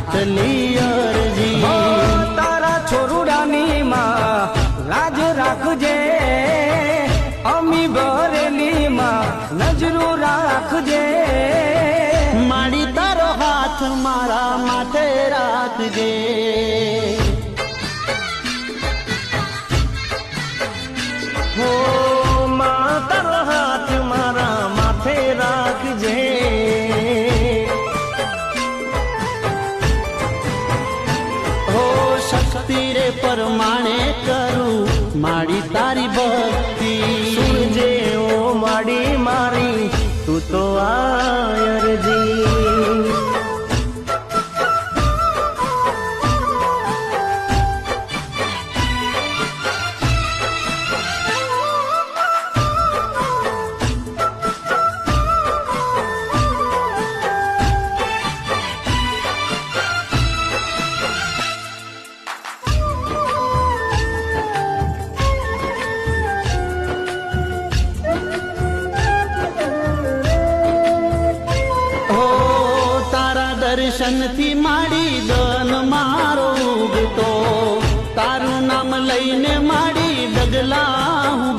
આટલી અરજી તારા છોરુડાની માં લાજ રાખજે, અમી બરેલી માં નજરો રાખજે, માડી તારો હાથ મારા માથે રાખજે, હો માં તારો હાથ મારા માથે રાખજે, હો શક્તિ રે પરમાણે કરું માડી તારી ભક્તિ, સુરજે ઓ માડી મારી તું તો આયરજી, દર્શનથી માડી દન મારો ઉગતો, તારું નામ લઈને માડી ડગલા